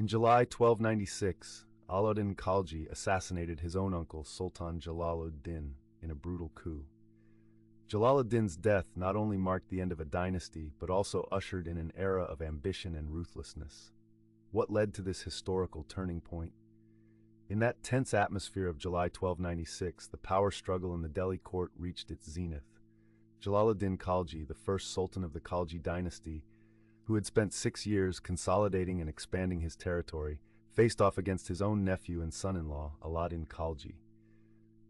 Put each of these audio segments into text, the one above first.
In July 1296, Alauddin Khalji assassinated his own uncle, Sultan Jalal-ud-Din, in a brutal coup. Jalal-ud-Din's death not only marked the end of a dynasty, but also ushered in an era of ambition and ruthlessness. What led to this historical turning point? In that tense atmosphere of July 1296, the power struggle in the Delhi court reached its zenith. Jalal-ud-Din Khalji, the first sultan of the Khalji dynasty, who had spent 6 years consolidating and expanding his territory, faced off against his own nephew and son-in-law, Alauddin Khalji.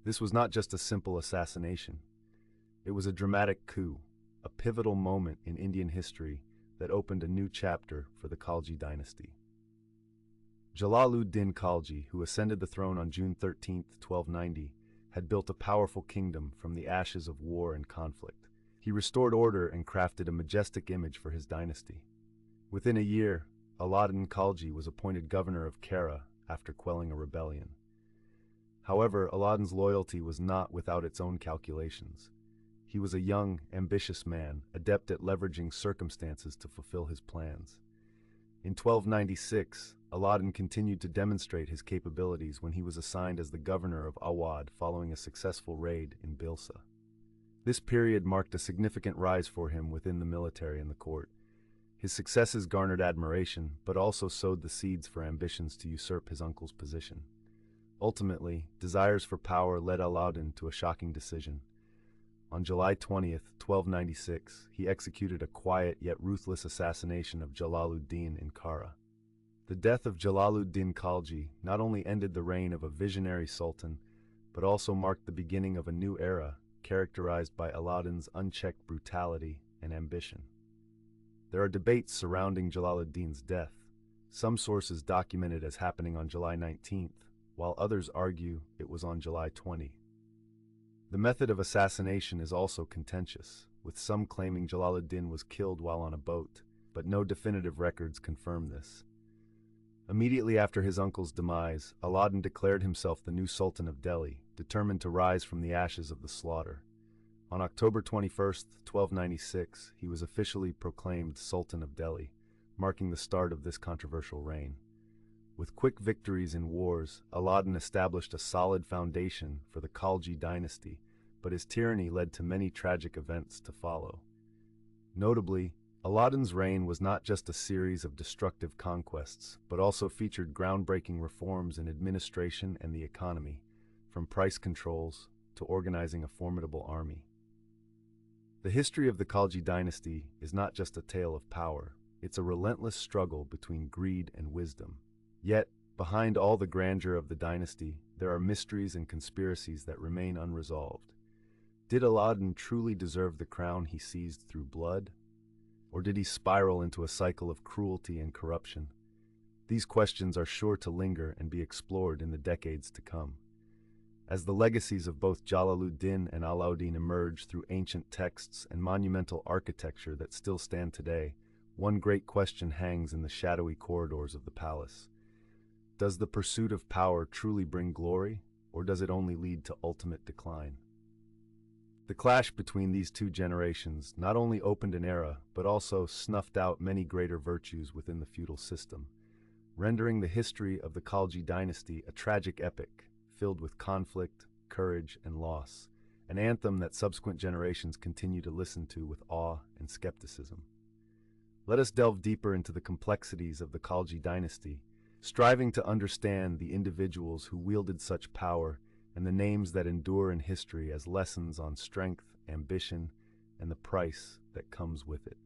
This was not just a simple assassination. It was a dramatic coup, a pivotal moment in Indian history that opened a new chapter for the Khalji dynasty. Jalal-ud-Din Khalji, who ascended the throne on June 13, 1290, had built a powerful kingdom from the ashes of war and conflict. He restored order and crafted a majestic image for his dynasty. Within a year, Alauddin Khalji was appointed governor of Kara after quelling a rebellion. However, Alauddin's loyalty was not without its own calculations. He was a young, ambitious man, adept at leveraging circumstances to fulfill his plans. In 1296, Alauddin continued to demonstrate his capabilities when he was assigned as the governor of Awadh following a successful raid in Bilsa. This period marked a significant rise for him within the military and the court. His successes garnered admiration, but also sowed the seeds for ambitions to usurp his uncle's position. Ultimately, desires for power led Alauddin to a shocking decision. On July 20th, 1296, he executed a quiet yet ruthless assassination of Jalal-ud-Din in Kara. The death of Jalal-ud-Din Khalji not only ended the reign of a visionary sultan, but also marked the beginning of a new era characterized by Alauddin's unchecked brutality and ambition. There are debates surrounding Jalal-ud-Din's death. Some sources document it as happening on July 19th, while others argue it was on July 20. The method of assassination is also contentious, with some claiming Jalal-ud-Din was killed while on a boat, but no definitive records confirm this. Immediately after his uncle's demise, Alauddin declared himself the new Sultan of Delhi, determined to rise from the ashes of the slaughter. On October 21, 1296, he was officially proclaimed Sultan of Delhi, marking the start of this controversial reign. With quick victories in wars, Alauddin established a solid foundation for the Khalji dynasty, but his tyranny led to many tragic events to follow. Notably, Alauddin's reign was not just a series of destructive conquests, but also featured groundbreaking reforms in administration and the economy, from price controls to organizing a formidable army. The history of the Khalji dynasty is not just a tale of power, it's a relentless struggle between greed and wisdom. Yet, behind all the grandeur of the dynasty, there are mysteries and conspiracies that remain unresolved. Did Alauddin truly deserve the crown he seized through blood? Or did he spiral into a cycle of cruelty and corruption? These questions are sure to linger and be explored in the decades to come. As the legacies of both Jalal-ud-Din and Alauddin emerge through ancient texts and monumental architecture that still stand today, one great question hangs in the shadowy corridors of the palace. Does the pursuit of power truly bring glory, or does it only lead to ultimate decline? The clash between these two generations not only opened an era, but also snuffed out many greater virtues within the feudal system, rendering the history of the Khalji dynasty a tragic epic, filled with conflict, courage, and loss, an anthem that subsequent generations continue to listen to with awe and skepticism. Let us delve deeper into the complexities of the Khalji dynasty, striving to understand the individuals who wielded such power and the names that endure in history as lessons on strength, ambition, and the price that comes with it.